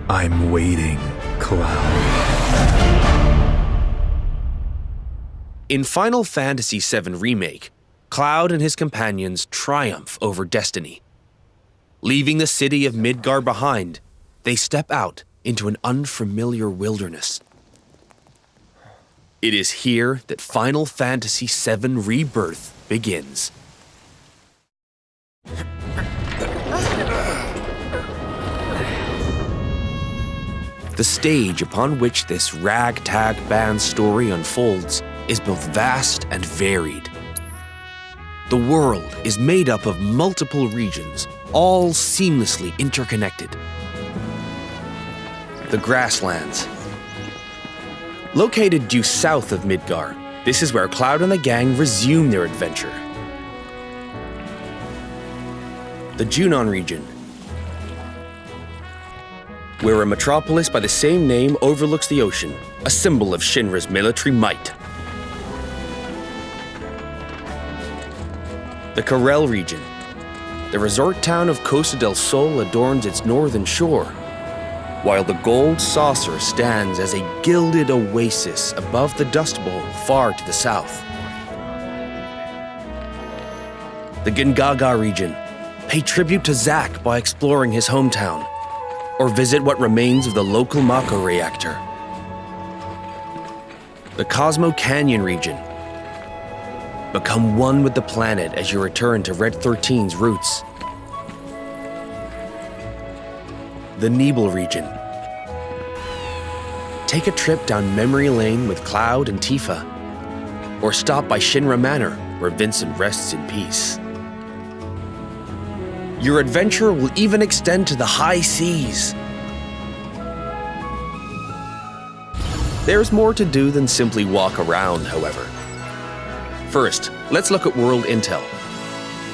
I'm waiting, Cloud. In Final Fantasy VII Remake, Cloud and his companions triumph over destiny. Leaving the city of Midgar behind, they step out into an unfamiliar wilderness. It is here that Final Fantasy VII Rebirth begins. The stage upon which this ragtag band story unfolds is both vast and varied. The world is made up of multiple regions, all seamlessly interconnected. The Grasslands. Located due south of Midgar, this is where Cloud and the gang resume their adventure. The Junon region, where a metropolis by the same name overlooks the ocean, a symbol of Shinra's military might. The Corel region. The resort town of Costa del Sol adorns its northern shore, while the Gold Saucer stands as a gilded oasis above the Dust Bowl far to the south. The Gingaga region. Pay tribute to Zack by exploring his hometown, or visit what remains of the local Mako reactor. The Cosmo Canyon region. Become one with the planet as you return to Red 13's roots. The Nebel region. Take a trip down memory lane with Cloud and Tifa, or stop by Shinra Manor, where Vincent rests in peace. Your adventure will even extend to the high seas. There's more to do than simply walk around, however. First, let's look at world intel.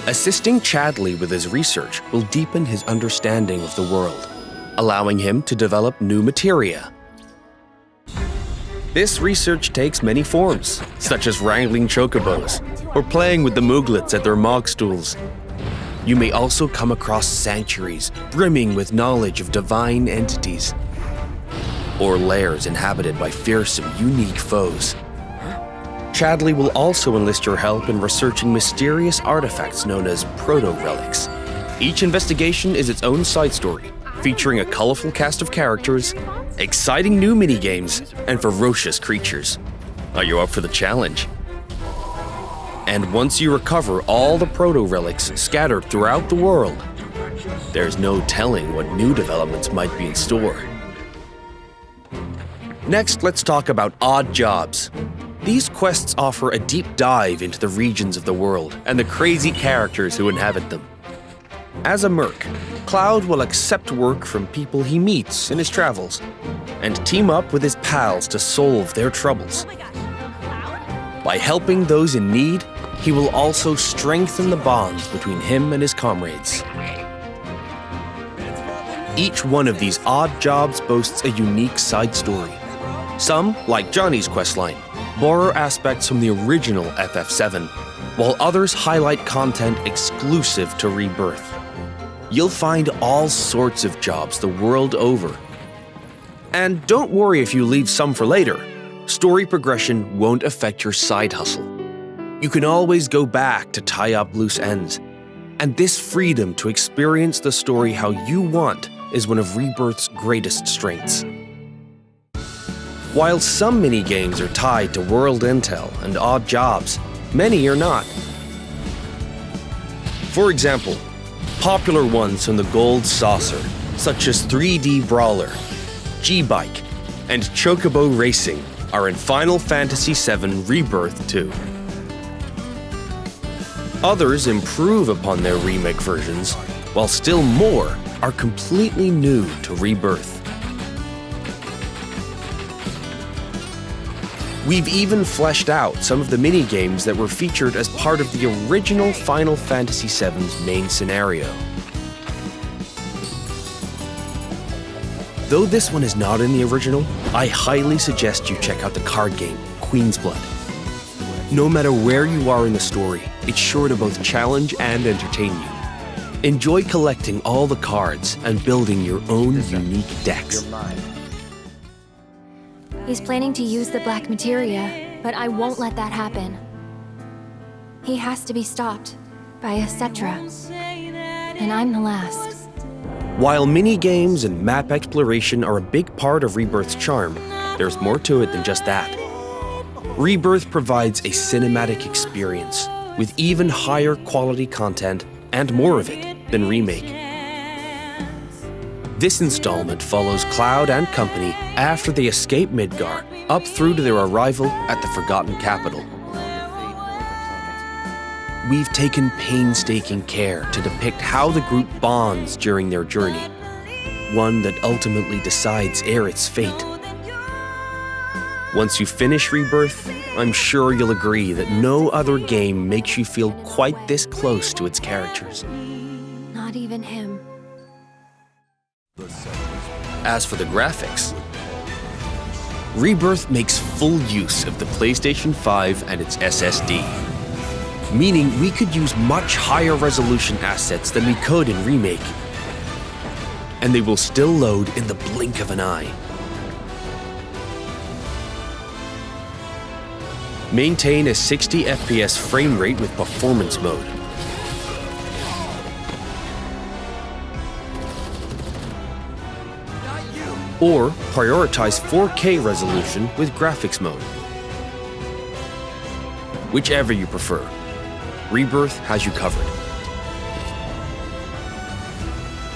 Assisting Chadley with his research will deepen his understanding of the world, allowing him to develop new materia. This research takes many forms, such as wrangling chocobos, or playing with the Mooglets at their Mog stools. You may also come across sanctuaries brimming with knowledge of divine entities, or lairs inhabited by fearsome, unique foes. Chadley will also enlist your help in researching mysterious artifacts known as proto-relics. Each investigation is its own side story, featuring a colorful cast of characters, exciting new minigames, and ferocious creatures. Are you up for the challenge? And once you recover all the proto-relics scattered throughout the world, there's no telling what new developments might be in store. Next, let's talk about odd jobs. These quests offer a deep dive into the regions of the world and the crazy characters who inhabit them. As a merc, Cloud will accept work from people he meets in his travels and team up with his pals to solve their troubles. By helping those in need, he will also strengthen the bonds between him and his comrades. Each one of these odd jobs boasts a unique side story. Some, like Johnny's questline, borrow aspects from the original FF7, while others highlight content exclusive to Rebirth. You'll find all sorts of jobs the world over. And don't worry if you leave some for later. Story progression won't affect your side hustle. You can always go back to tie up loose ends. And this freedom to experience the story how you want is one of Rebirth's greatest strengths. While some minigames are tied to world intel and odd jobs, many are not. For example, popular ones from the Gold Saucer, such as 3D Brawler, G-Bike, and Chocobo Racing, are in Final Fantasy VII Rebirth 2. Others improve upon their remake versions, while still more are completely new to Rebirth. We've even fleshed out some of the mini-games that were featured as part of the original Final Fantasy VII's main scenario. Though this one is not in the original, I highly suggest you check out the card game, Queen's Blood. No matter where you are in the story, it's sure to both challenge and entertain you. Enjoy collecting all the cards and building your own unique decks. He's planning to use the black materia, but I won't let that happen. He has to be stopped by a Cetra, and I'm the last. While mini-games and map exploration are a big part of Rebirth's charm, there's more to it than just that. Rebirth provides a cinematic experience with even higher quality content and more of it than Remake. This installment follows Cloud and company after they escape Midgar, up through to their arrival at the Forgotten Capital. We've taken painstaking care to depict how the group bonds during their journey, one that ultimately decides Aerith's fate. Once you finish Rebirth, I'm sure you'll agree that no other game makes you feel quite this close to its characters. Not even him. As for the graphics, Rebirth makes full use of the PlayStation 5 and its SSD, meaning we could use much higher resolution assets than we could in Remake, and they will still load in the blink of an eye. Maintain a 60 FPS frame rate with performance mode. Or prioritize 4K resolution with graphics mode. Whichever you prefer, Rebirth has you covered.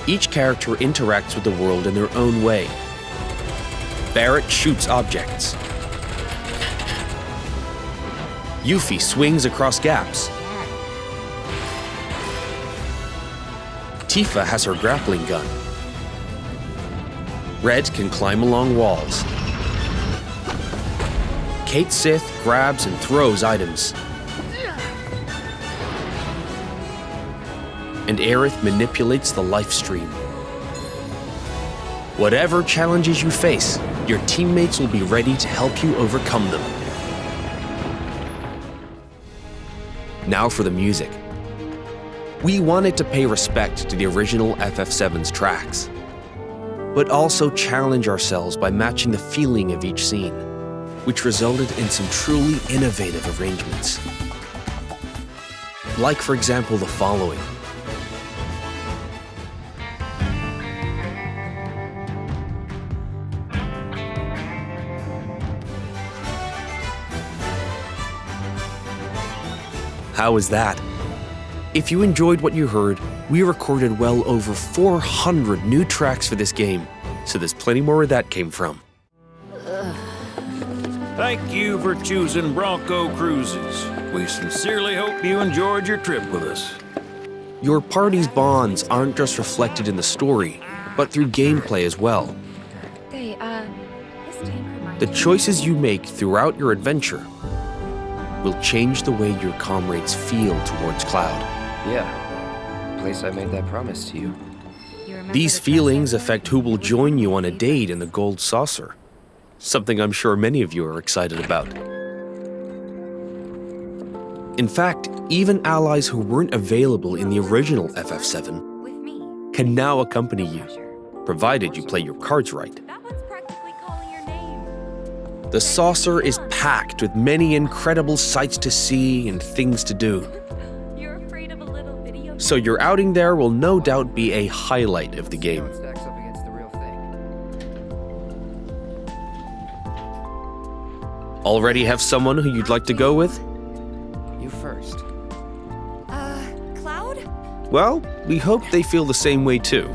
Each character interacts with the world in their own way. Barrett shoots objects. Yuffie swings across gaps. Tifa has her grappling gun. Red can climb along walls. Kate Sith grabs and throws items. And Aerith manipulates the life stream. Whatever challenges you face, your teammates will be ready to help you overcome them. Now for the music. We wanted to pay respect to the original FF7's tracks, but also challenge ourselves by matching the feeling of each scene, which resulted in some truly innovative arrangements. Like, for example, the following. How was that? If you enjoyed what you heard, we recorded well over 400 new tracks for this game, so there's plenty more where that came from. Thank you for choosing Bronco Cruises. We sincerely hope you enjoyed your trip with us. Your party's bonds aren't just reflected in the story, but through gameplay as well. Hey, this tank reminds The choices you make throughout your adventure will change the way your comrades feel towards Cloud. Yeah, the place I made that promise to you. These feelings affect who will join you on a date in the Gold Saucer, something I'm sure many of you are excited about. In fact, even allies who weren't available in the original FF7 can now accompany you, provided you play your cards right. The saucer is packed with many incredible sights to see and things to do. So your outing there will no doubt be a highlight of the game. Stacks up against the real thing. Already have someone who you'd like to go with? You first. Cloud? Well, we hope they feel the same way too.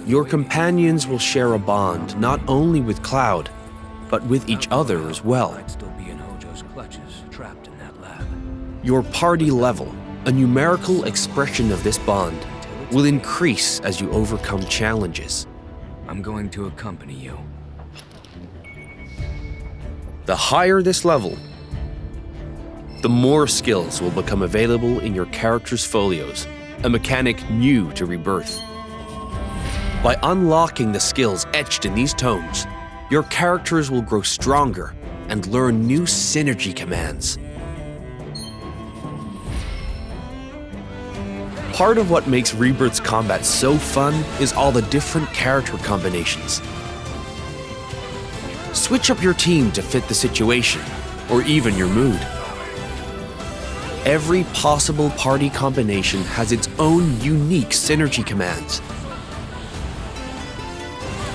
Your companions will share a bond not only with Cloud, but with each other as well. Still be in Hojo's clutches, trapped developed in that lab. Your party level, a numerical expression of this bond, will increase as you overcome challenges. I'm going to accompany you. The higher this level, the more skills will become available in your character's folios, a mechanic new to Rebirth. By unlocking the skills etched in these tomes, your characters will grow stronger and learn new synergy commands. Part of what makes Rebirth's combat so fun is all the different character combinations. Switch up your team to fit the situation, or even your mood. Every possible party combination has its own unique synergy commands.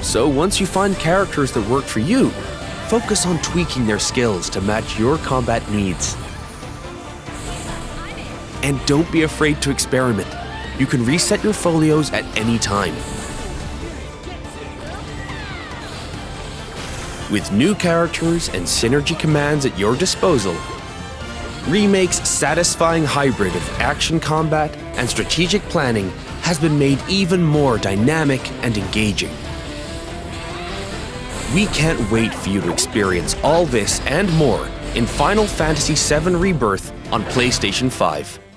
So once you find characters that work for you, focus on tweaking their skills to match your combat needs. And don't be afraid to experiment. You can reset your folios at any time. With new characters and synergy commands at your disposal, Remake's satisfying hybrid of action combat and strategic planning has been made even more dynamic and engaging. We can't wait for you to experience all this and more in Final Fantasy VII Rebirth on PlayStation 5.